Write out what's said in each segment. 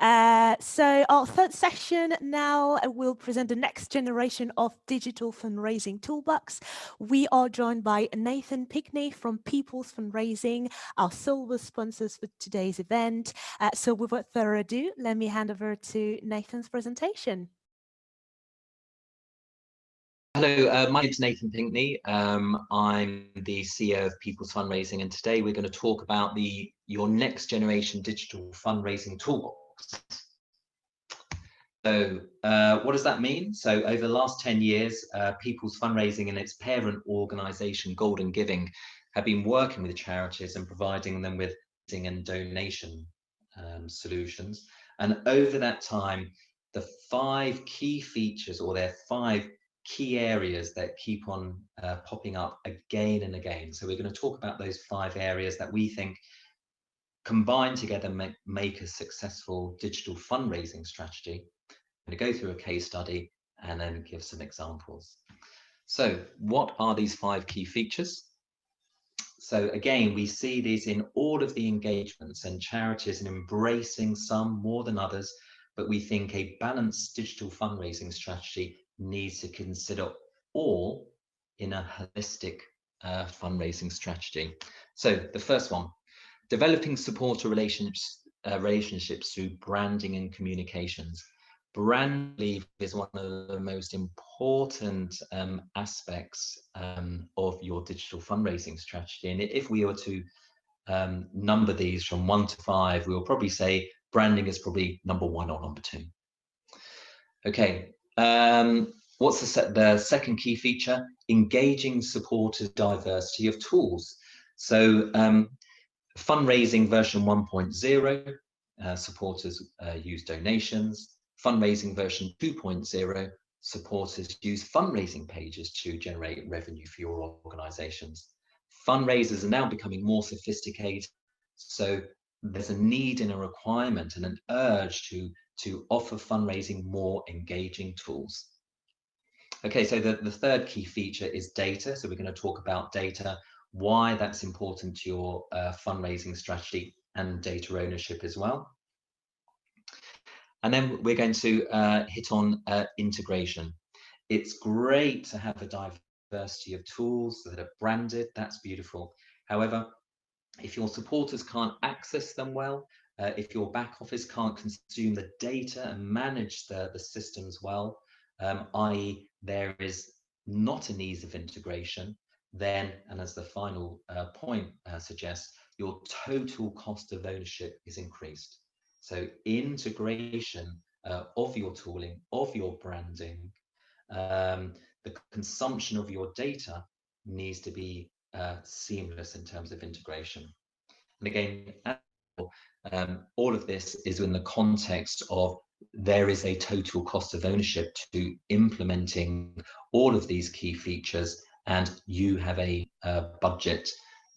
So our third session now will present the next generation of digital fundraising toolbox. We are joined by Nathan Pickney from People's Fundraising, our silver sponsors for today's event. So without further ado, let me hand over to Nathan's presentation. Hello, my name's Nathan Pinkney. I'm the CEO of People's Fundraising, and today we're going to talk about your next generation digital fundraising toolbox. So what does that mean? So over the last 10 years, People's Fundraising and its parent organisation, Golden Giving, have been working with charities and providing them with giving and donation solutions. And over that time, the 5 key features, or their 5 key areas that keep on popping up again and again. So we're going to talk about those 5 areas that we think combined together make a successful digital fundraising strategy. I'm going to go through a case study and then give some examples. So what are these 5 key features? So again, we see these in all of the engagements, and charities are embracing some more than others, but we think a balanced digital fundraising strategy needs to consider all in a holistic fundraising strategy. So the first one, developing supporter relationships through branding and communications. Brand is one of the most important aspects of your digital fundraising strategy. And if we were to number these from 1 to 5, we will probably say branding is probably number 1 or number 2. Okay, what's the second key feature? Engaging supporters' diversity of tools. So fundraising version 1.0, supporters use donations. Fundraising version 2.0, supporters use fundraising pages to generate revenue for your organizations. Fundraisers are now becoming more sophisticated, so there's a need and a requirement and an urge to offer fundraising more engaging tools. Okay, so the third key feature is data. So we're going to talk about data, why that's important to your fundraising strategy, and data ownership as well. And then we're going to hit on integration. It's great to have a diversity of tools that are branded. That's beautiful. However, if your supporters can't access them well, if your back office can't consume the data and manage the systems well, i.e. there is not an ease of integration, then, and as the final point suggests, your total cost of ownership is increased. So integration of your tooling, of your branding, the consumption of your data needs to be seamless in terms of integration. And again, all of this is in the context of there is a total cost of ownership to implementing all of these key features, and you have a budget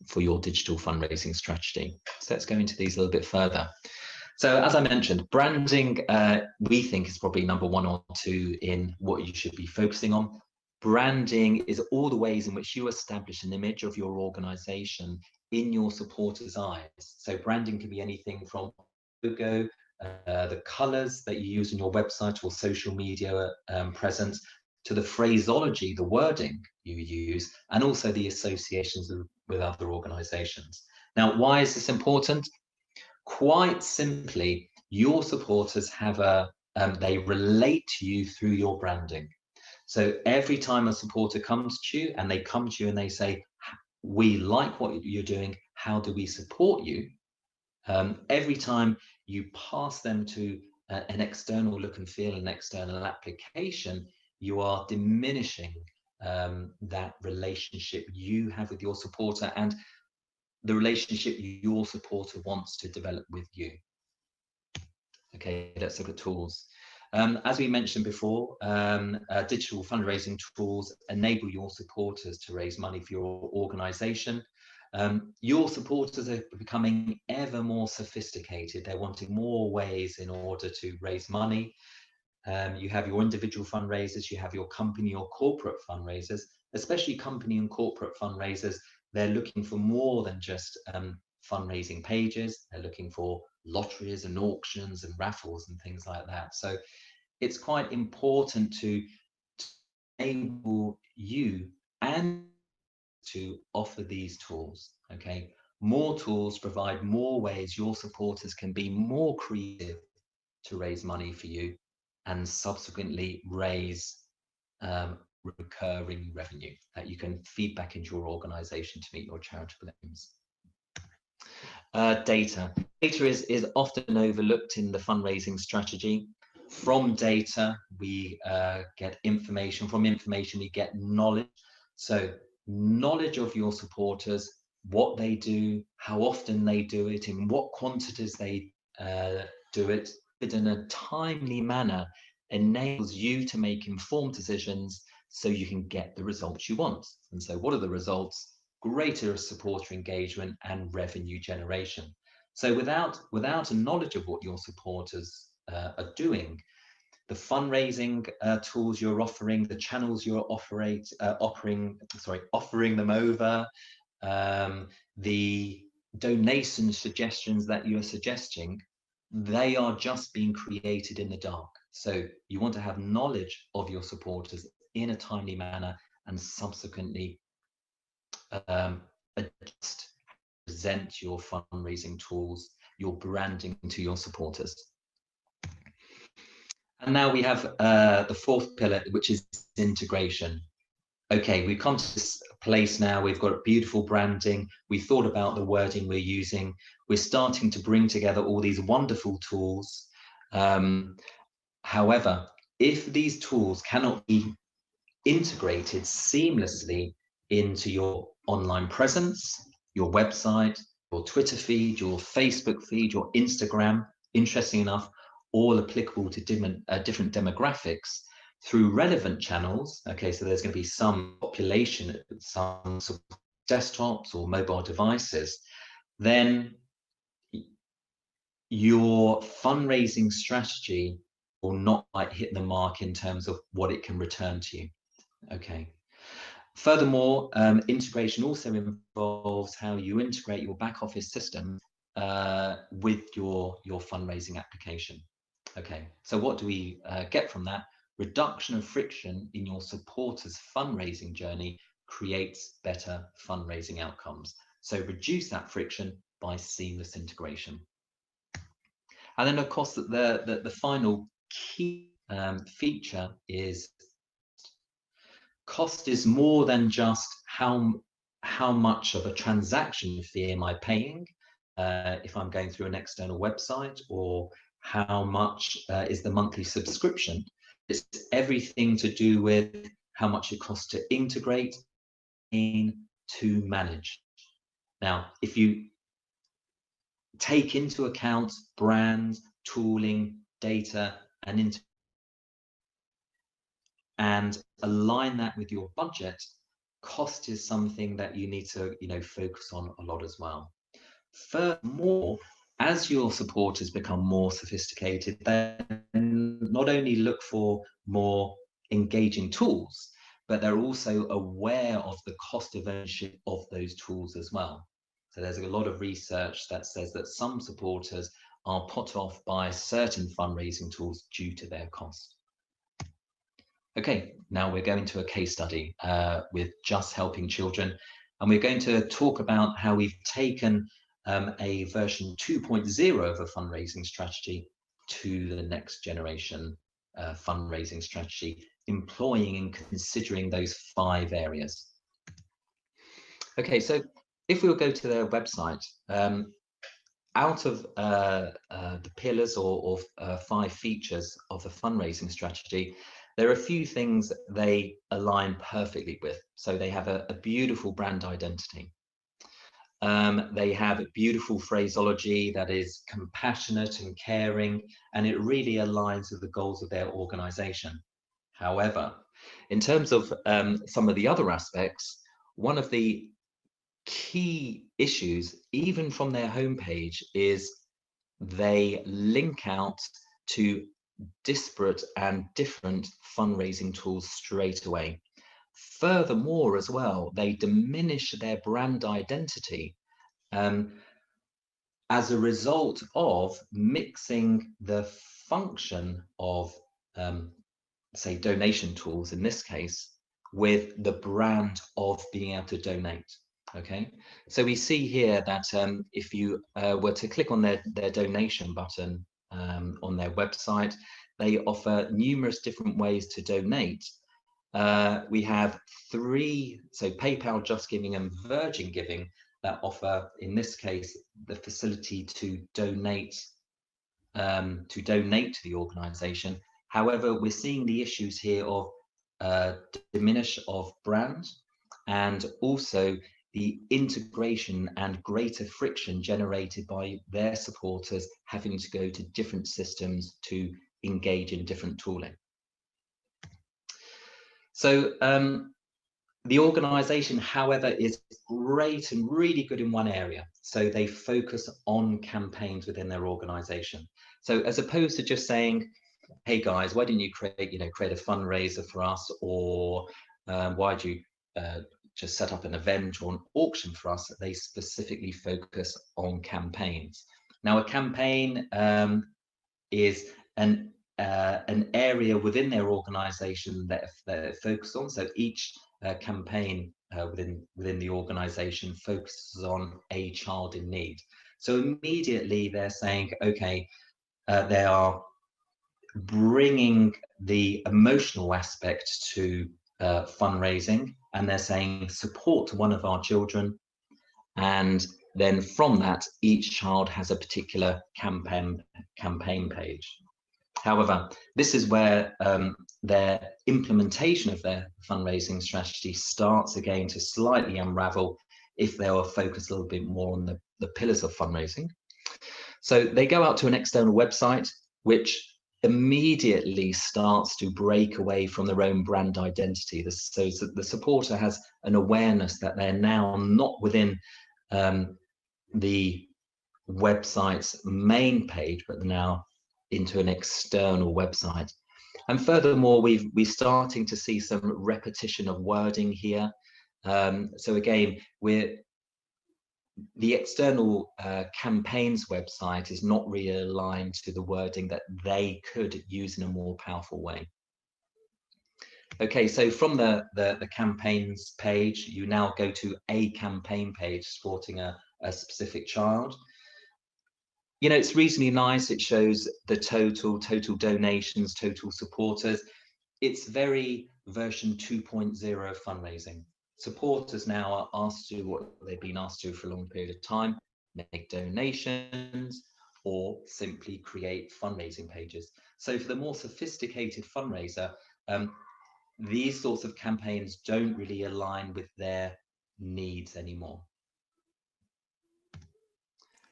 for your digital fundraising strategy. So let's go into these a little bit further. So as I mentioned, branding, we think is probably number 1 or 2 in what you should be focusing on. Branding is all the ways in which you establish an image of your organization in your supporters' eyes. So branding can be anything from logo, the colors that you use in your website or social media presence, to the phraseology, the wording you use, and also the associations with other organizations. Now, why is this important? Quite simply, your supporters have they relate to you through your branding. So every time a supporter comes to you and they come to you and they say, we like what you're doing, how do we support you? Every time you pass them to an external look and feel, an external application, you are diminishing that relationship you have with your supporter and the relationship your supporter wants to develop with you. Okay, let's look at tools. As we mentioned before, digital fundraising tools enable your supporters to raise money for your organization. Your supporters are becoming ever more sophisticated. They're wanting more ways in order to raise money. You have your individual fundraisers, you have your company or corporate fundraisers, especially company and corporate fundraisers. They're looking for more than just fundraising pages. They're looking for lotteries and auctions and raffles and things like that. So it's quite important to enable you and to offer these tools. Okay, more tools provide more ways your supporters can be more creative to raise money for you and subsequently raise recurring revenue that you can feed back into your organization to meet your charitable aims. Data. Data is often overlooked in the fundraising strategy. From data, we get information. From information, we get knowledge. So knowledge of your supporters, what they do, how often they do it, in what quantities they do it in a timely manner enables you to make informed decisions so you can get the results you want. And so what are the results? Greater supporter engagement and revenue generation. So without a knowledge of what your supporters are doing, the fundraising tools you're offering, the channels you're offering them over, the donation suggestions that you're suggesting, they are just being created in the dark. So you want to have knowledge of your supporters in a timely manner and subsequently adjust, present your fundraising tools, your branding to your supporters. And now we have the fourth pillar, which is integration. Okay, we've come to this place now, we've got beautiful branding, we thought about the wording we're using, we're starting to bring together all these wonderful tools. However, if these tools cannot be integrated seamlessly into your online presence, your website, your Twitter feed, your Facebook feed, your Instagram, interesting enough, all applicable to different demographics through relevant channels. Okay, so there's going to be some population, some desktops or mobile devices, then your fundraising strategy will not quite hit the mark in terms of what it can return to you. Okay. Furthermore, integration also involves how you integrate your back office system with your fundraising application. Okay, so what do we get from that? Reduction of friction in your supporters' fundraising journey creates better fundraising outcomes. So reduce that friction by seamless integration. And then, of course, the final key feature is cost is more than just how much of a transaction fee am I paying if I'm going through an external website, or how much is the monthly subscription. It's everything to do with how much it costs to integrate, to manage. Now, if you take into account brand, tooling, data, and align that with your budget, cost is something that you need to focus on a lot as well. Furthermore, as your supporters become more sophisticated, then not only look for more engaging tools, but they're also aware of the cost of ownership of those tools as well. So there's a lot of research that says that some supporters are put off by certain fundraising tools due to their cost. Okay, now we're going to a case study with Just Helping Children, and we're going to talk about how we've taken a version 2.0 of a fundraising strategy to the next generation fundraising strategy, employing and considering those 5 areas. Okay, so if we will go to their website, out of the pillars or 5 features of the fundraising strategy, there are a few things they align perfectly with. So they have a beautiful brand identity. They have a beautiful phraseology that is compassionate and caring, and it really aligns with the goals of their organization. However, in terms of some of the other aspects, one of the key issues, even from their homepage, is they link out to disparate and different fundraising tools straight away. Furthermore, as well, they diminish their brand identity as a result of mixing the function of, say, donation tools in this case, with the brand of being able to donate. Okay, so we see here that if you were to click on their donation button on their website, they offer numerous different ways to donate. We have three, so PayPal, Just Giving, and Virgin Giving, that offer, in this case, the facility to donate to the organization. However, we're seeing the issues here of diminish of brand, and also the integration and greater friction generated by their supporters having to go to different systems to engage in different tooling. So the organization, however, is great and really good in one area. So they focus on campaigns within their organization. So as opposed to just saying, hey guys, why didn't you create a fundraiser for us, or why do you just set up an event or an auction for us, they specifically focus on campaigns. Now, a campaign is an area within their organization that they're focused on. So each campaign within the organization focuses on a child in need. So immediately they're saying, okay, they are bringing the emotional aspect to fundraising, and they're saying support one of our children, and then from that each child has a particular campaign page. However, this is where their implementation of their fundraising strategy starts again to slightly unravel if they are focused a little bit more on the pillars of fundraising. So they go out to an external website, which immediately starts to break away from their own brand identity. So the supporter has an awareness that they're now not within the website's main page, but now into an external website. And furthermore, we're starting to see some repetition of wording here. So again, the external campaigns website is not really aligned to the wording that they could use in a more powerful way. Okay, so from the campaigns page, you now go to a campaign page supporting a specific child. You know, it's reasonably nice. It shows the total donations, total supporters. It's very version 2.0 fundraising. Supporters now are asked to do what they've been asked to do for a long period of time, make donations, or simply create fundraising pages. So for the more sophisticated fundraiser, these sorts of campaigns don't really align with their needs anymore.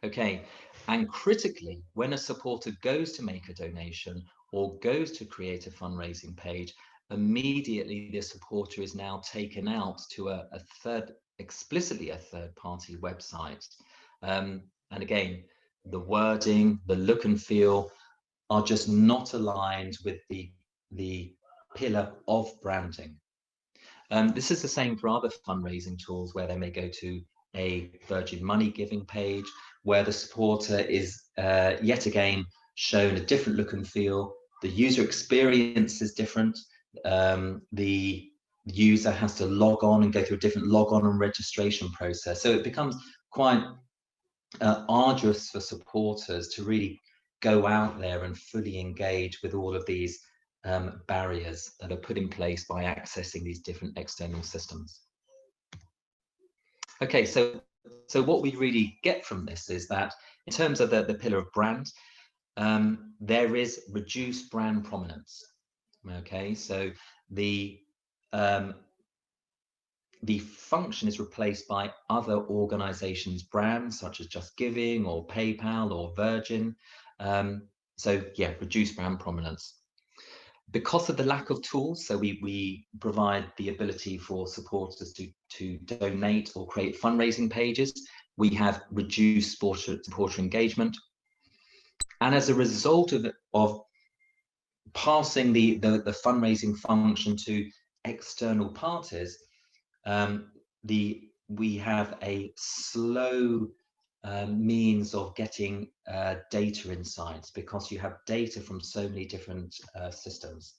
Okay, and critically, when a supporter goes to make a donation or goes to create a fundraising page, immediately the supporter is now taken out to explicitly a third-party website. And again, the wording, the look and feel are just not aligned with the pillar of branding. This is the same for other fundraising tools where they may go to a Virgin Money giving page where the supporter is yet again shown a different look and feel. The user experience is different. The user has to log on and go through a different log on and registration process. So it becomes quite arduous for supporters to really go out there and fully engage with all of these barriers that are put in place by accessing these different external systems. Okay, so what we really get from this is that in terms of the pillar of brand, there is reduced brand prominence. Okay, so the function is replaced by other organizations' brands, such as Just Giving or PayPal or Virgin. So yeah, reduced brand prominence. Because of the lack of tools, so we provide the ability for supporters to donate or create fundraising pages. We have reduced supporter engagement. And as a result of passing the fundraising function to external parties, we have a slow means of getting data insights, because you have data from so many different systems.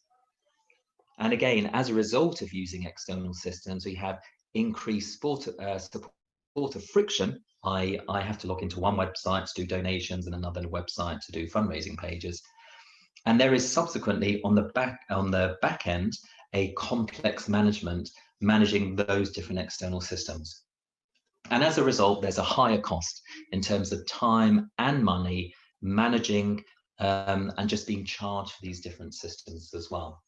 And again, as a result of using external systems, we have increased support of friction. I have to log into one website to do donations and another website to do fundraising pages. And there is subsequently on the back end a complex managing those different external systems. And as a result, there's a higher cost in terms of time and money managing and just being charged for these different systems as well.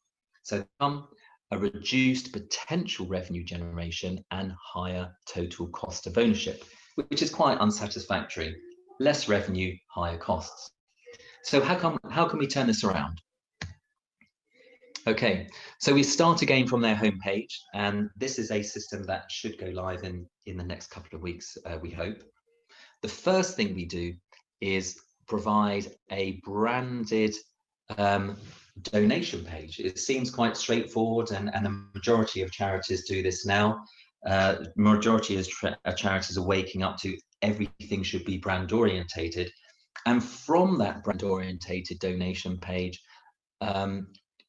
So a reduced potential revenue generation and higher total cost of ownership, which is quite unsatisfactory. Less revenue, higher costs. So how can we turn this around? Okay, so we start again from their homepage, and this is a system that should go live in the next couple of weeks, we hope. The first thing we do is provide a branded donation page. It seems quite straightforward, and the majority of charities do this now. Majority of charities are waking up to everything should be brand orientated. And from that brand orientated donation page,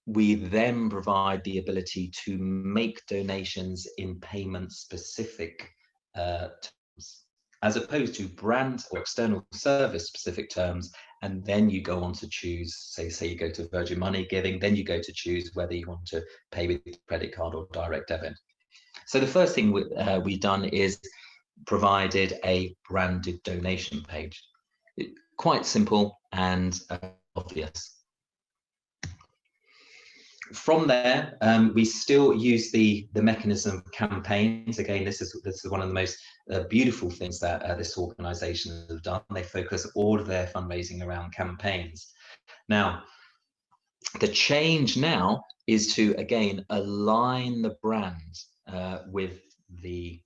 we then provide the ability to make donations in payment specific terms, as opposed to brand or external service specific terms. And then you go on to choose, say you go to Virgin Money Giving, then you go to choose whether you want to pay with credit card or direct debit. So the first thing we've done is provided a branded donation page. Quite simple and obvious. From there, we still use the mechanism of campaigns. Again, this is one of the most beautiful things that this organisation have done. They focus all of their fundraising around campaigns. Now, the change now is to, again, align the brand with the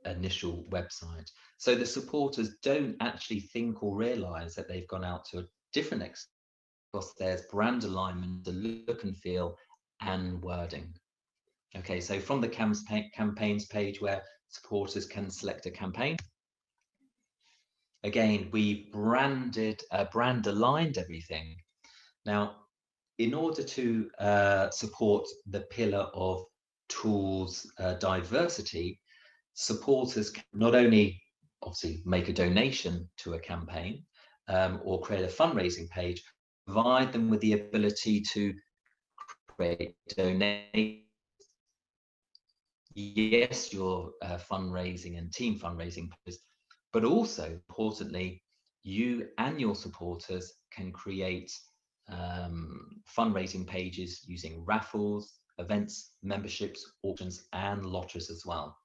initial website. So the supporters don't actually think or realise that they've gone out to a different extent, because there's brand alignment, the look and feel, and wording. Okay, so from the campaigns page where supporters can select a campaign, again, we brand aligned everything. Now, in order to support the pillar of tools diversity, supporters can not only obviously make a donation to a campaign or create a fundraising page, provide them with the ability to create donations. Yes, your fundraising and team fundraising pages, but also importantly, you and your supporters can create fundraising pages using raffles, events, memberships, auctions, and lotteries as well.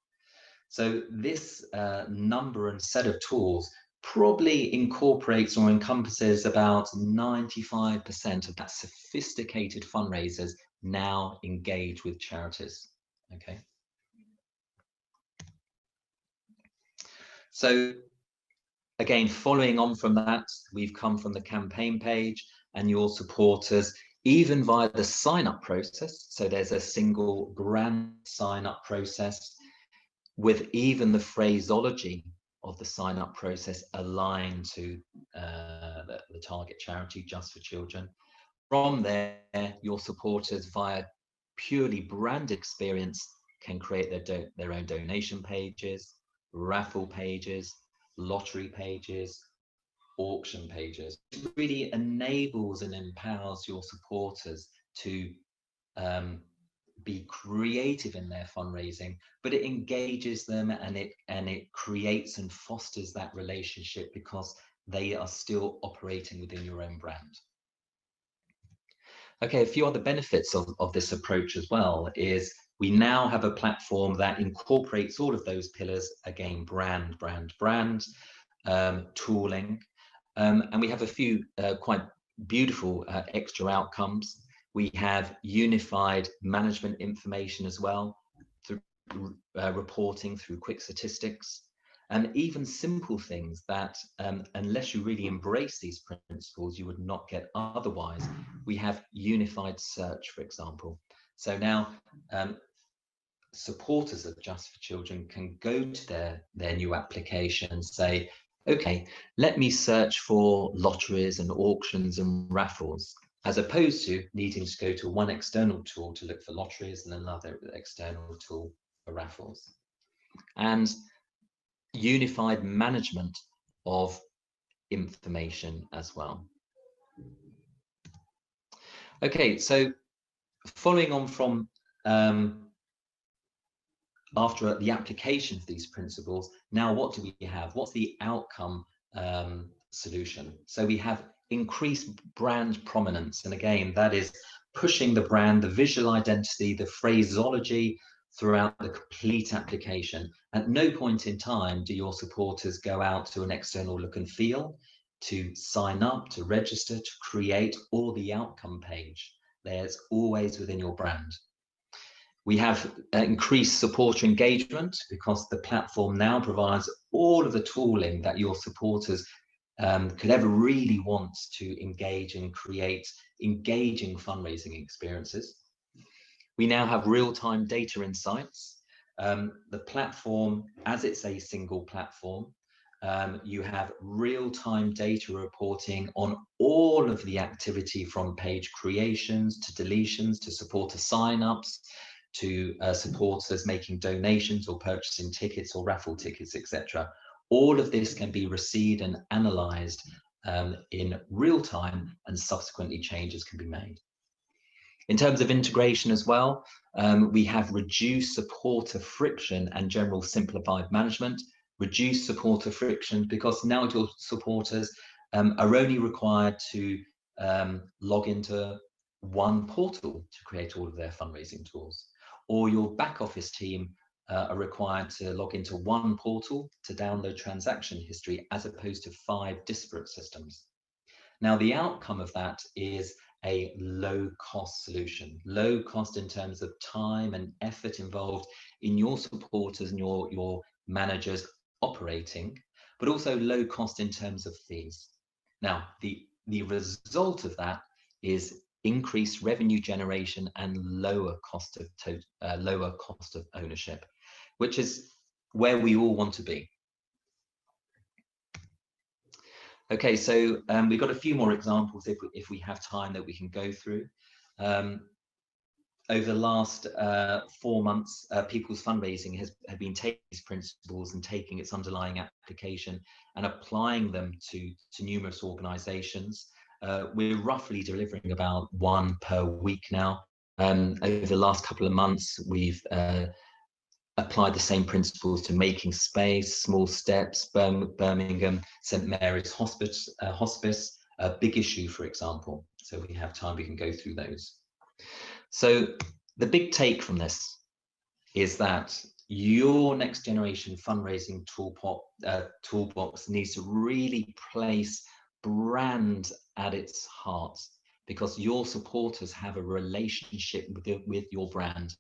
So this number and set of tools probably incorporates or encompasses about 95% of that sophisticated fundraisers now engage with charities. Okay. So again, following on from that, we've come from the campaign page and your supporters, even via the sign-up process. So there's a single brand sign-up process with even the phraseology of the sign-up process aligned to the target charity, Just for Children. From there, your supporters via purely brand experience can create their own donation pages, raffle pages, lottery pages, auction pages. It really enables and empowers your supporters to be creative in their fundraising, but it engages them and it creates and fosters that relationship because they are still operating within your own brand. Okay, a few other benefits of this approach as well is we now have a platform that incorporates all of those pillars, again, brand, tooling, and we have a few quite beautiful extra outcomes. We have unified management information as well, through reporting, through quick statistics, and even simple things that, unless you really embrace these principles, you would not get otherwise. We have unified search, for example. So now supporters of Just for Children can go to their new application and say, okay, let me search for lotteries and auctions and raffles, as opposed to needing to go to one external tool to look for lotteries and another external tool for raffles. And unified management of information as well. Okay, so following on from after the application of these principles, now what do we have? What's the outcome solution? So we have increased brand prominence. And again, that is pushing the brand, the visual identity, the phraseology throughout the complete application. At no point in time do your supporters go out to an external look and feel, to sign up, to register, to create, or the outcome page. There's always within your brand. We have increased supporter engagement because the platform now provides all of the tooling that your supporters could ever really want to engage and create engaging fundraising experiences. We now have real-time data insights. The platform, as it's a single platform, you have real-time data reporting on all of the activity from page creations to deletions to supporter sign-ups, to supporters making donations or purchasing tickets or raffle tickets, etc. All of this can be received and analyzed in real time, and subsequently changes can be made. In terms of integration as well, we have reduced supporter friction and general simplified management. Reduced supporter friction because now your supporters are only required to log into one portal to create all of their fundraising tools, or your back office team are required to log into one portal to download transaction history, as opposed to 5 disparate systems. Now, the outcome of that is a low-cost solution. Low cost in terms of time and effort involved in your supporters and your managers operating, but also low cost in terms of fees. Now, the result of that is increased revenue generation and lower cost of ownership, which is where we all want to be. Okay, so we've got a few more examples if we have time that we can go through. Over the last 4 months, People's Fundraising has been taking these principles and taking its underlying application and applying them to numerous organizations. We're roughly delivering about 1 per week now. Over the last couple of months, we've applied the same principles to Making Space, Small Steps, Birmingham, St Mary's Hospice, a Big Issue, for example. So we have time, we can go through those. So the big take from this is that your next generation fundraising toolbox needs to really place brand at its heart, because your supporters have a relationship with your brand.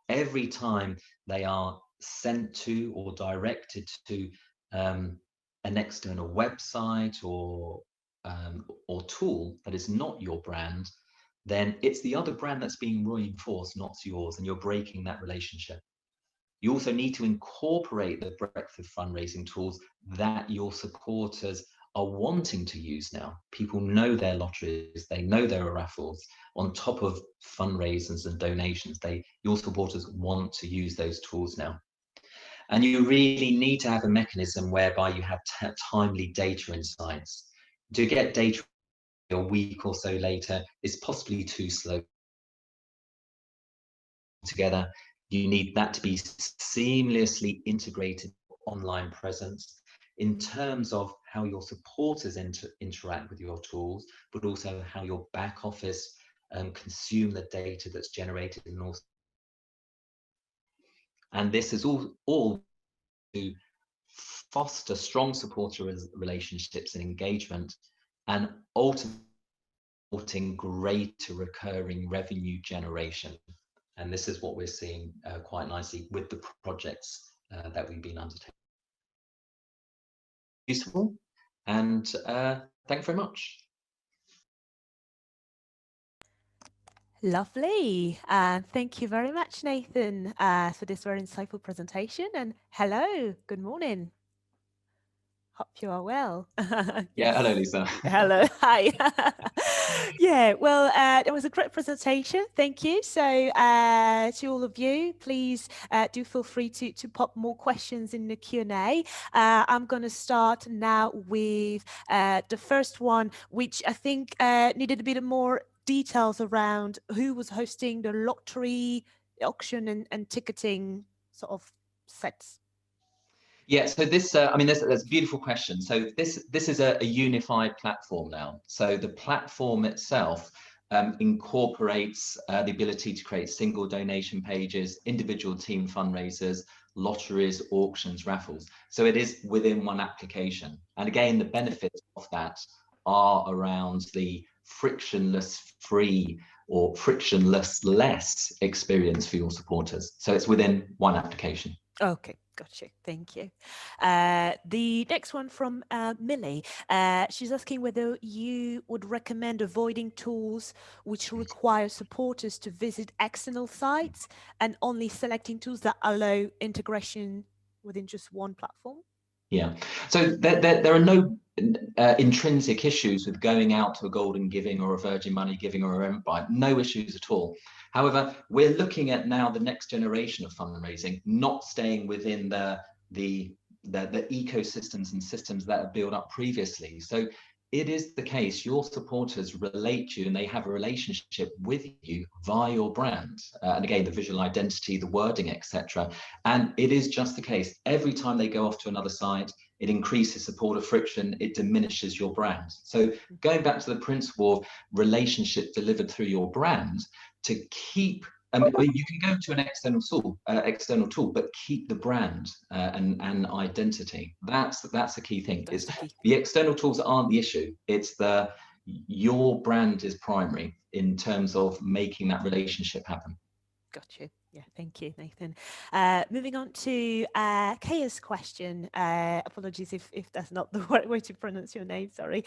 Every time they are sent to or directed to an external website or tool that is not your brand, then it's the other brand that's being reinforced, not yours, and you're breaking that relationship. You also need to incorporate the breadth of fundraising tools that your supporters are wanting to use now. People know their lotteries, they know there are raffles. On top of fundraisers and donations, your supporters want to use those tools now. And you really need to have a mechanism whereby you have timely data insights. To get data a week or so later is possibly too slow. Together, you need that to be seamlessly integrated online presence in terms of how your supporters interact with your tools, but also how your back office consume the data that's generated and also. And this is all to foster strong supporter relationships and engagement, and ultimately greater recurring revenue generation. And this is what we're seeing quite nicely with the projects that we've been undertaking. Useful, and thank you very much. Lovely. Thank you very much, Nathan, for this very insightful presentation. And hello, good morning. Hope you are well. Yeah, hello, Yes. Lisa. Hello. Hi. Yeah, well, it was a great presentation. Thank you. So, to all of you, please do feel free to pop more questions in the Q&A. I'm going to start now with the first one, which I think needed a bit more details around who was hosting the lottery auction and ticketing sort of sets. Yeah, so this, I mean, that's a beautiful question. So this is a unified platform now. So the platform itself incorporates the ability to create single donation pages, individual team fundraisers, lotteries, auctions, raffles. So it is within one application. And again, the benefits of that are around the frictionless free or frictionless less experience for your supporters. So it's within one application. Okay, got you. Thank you. The next one from Millie. She's asking whether you would recommend avoiding tools which require supporters to visit external sites and only selecting tools that allow integration within just one platform. Yeah. So there are no intrinsic issues with going out to a Golden Giving or a Virgin Money Giving or a Eventbrite. No issues at all. However, we're looking at now the next generation of fundraising, not staying within the ecosystems and systems that are built up previously. So it is the case your supporters relate to you and they have a relationship with you via your brand, and again the visual identity, the wording, etc. And it is just the case every time they go off to another site, it increases supporter friction, it diminishes your brand. So going back to the principle of relationship delivered through your brand, to keep you can go to an external tool, but keep the brand and identity. That's the key thing. That's Is the key. the external tools aren't the issue. It's your brand is primary in terms of making that relationship happen. Got you. Yeah, thank you, Nathan. Moving on to Kaya's question. Apologies if that's not the right way to pronounce your name, sorry.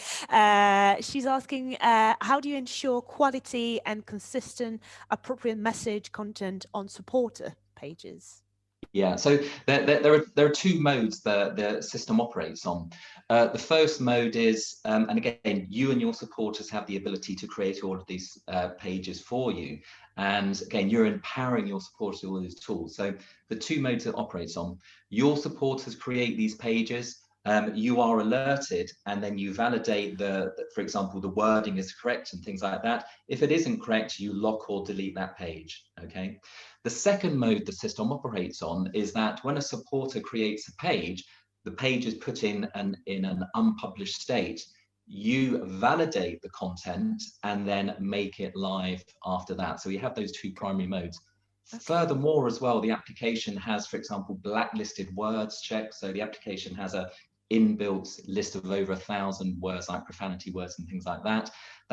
She's asking, how do you ensure quality and consistent, appropriate message content on supporter pages? Yeah, so there are two modes the system operates on. The first mode is, and again, you and your supporters have the ability to create all of these pages for you. And again, you're empowering your supporters with all these tools. So the two modes it operates on, your supporters create these pages, you are alerted, and then you validate for example, the wording is correct and things like that. If it isn't correct, you lock or delete that page, okay? The second mode the system operates on is that when a supporter creates a page, the page is put in an unpublished state. You validate the content and then make it live after that. So we have those two primary modes. Okay. Furthermore, as well, the application has, for example, blacklisted words check. So the application has a inbuilt list of over 1,000 words like profanity words and things like that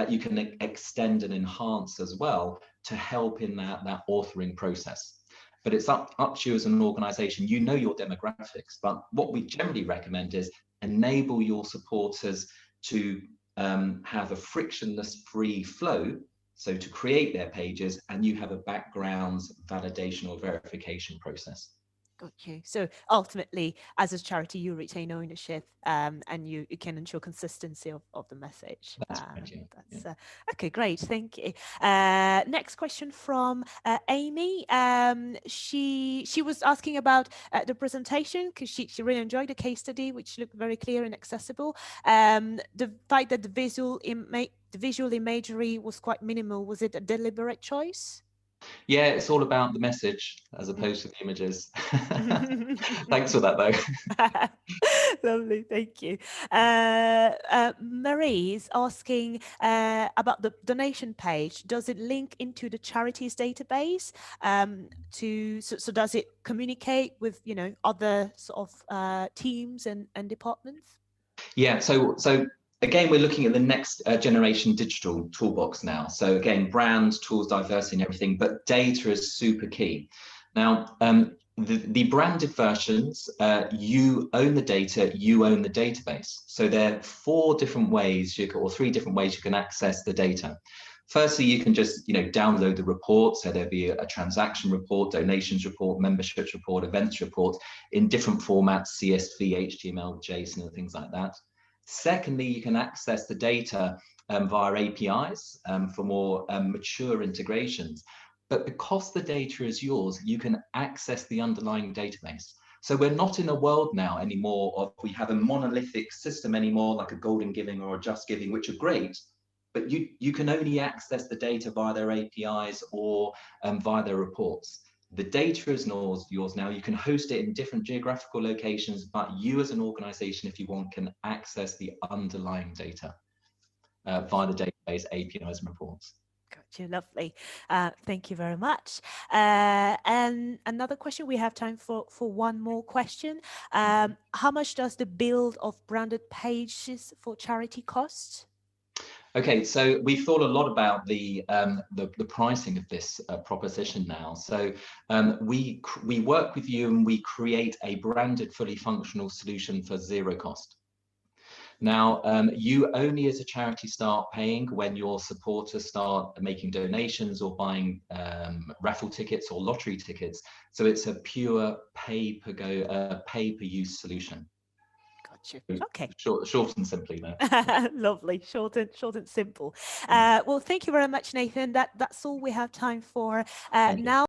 you can extend and enhance as well to help in that authoring process. But it's up to you as an organization. You know your demographics, but what we generally recommend is enable your supporters to have a frictionless free flow, so to create their pages, and you have a background validation or verification process. Got you. So ultimately, as a charity, you retain ownership, and you can ensure consistency of the message. That's right, yeah. That's okay. Great, thank you. Next question from Amy. She was asking about the presentation because she really enjoyed the case study, which looked very clear and accessible. The fact that the visual imagery was quite minimal, was it a deliberate choice? Yeah, it's all about the message as opposed to the images. Thanks for that, though. Lovely, thank you. Marie is asking about the donation page. Does it link into the charities database? So does it communicate with other sort of teams and departments? Yeah, so again, we're looking at the next generation digital toolbox now. So again, brands, tools, diversity, and everything, but data is super key. Now, the branded versions, you own the data, you own the database. So there are 4 different ways or 3 different ways you can access the data. Firstly, you can just download the report. So there'll be a transaction report, donations report, memberships report, events report in different formats, CSV, HTML, JSON, and things like that. Secondly, you can access the data via APIs for more mature integrations. But because the data is yours, you can access the underlying database. So we're not in a world now anymore of we have a monolithic system anymore, like a Golden Giving or a Just Giving, which are great, but you can only access the data via their APIs or via their reports. The data is yours now. You can host it in different geographical locations, but you as an organization, if you want, can access the underlying data via the database, APIs, and reports. Gotcha, lovely. Thank you very much. And another question, we have time for one more question. How much does the build of branded pages for charity cost? Okay, so we've thought a lot about the pricing of this proposition now. So we work with you and we create a branded, fully functional solution for zero cost. Now, you only as a charity start paying when your supporters start making donations or buying raffle tickets or lottery tickets. So it's a pure pay per use solution. Gotcha. Okay. Short and simply there. Lovely, short and simple. Well, thank you very much, Nathan. That's all we have time for now.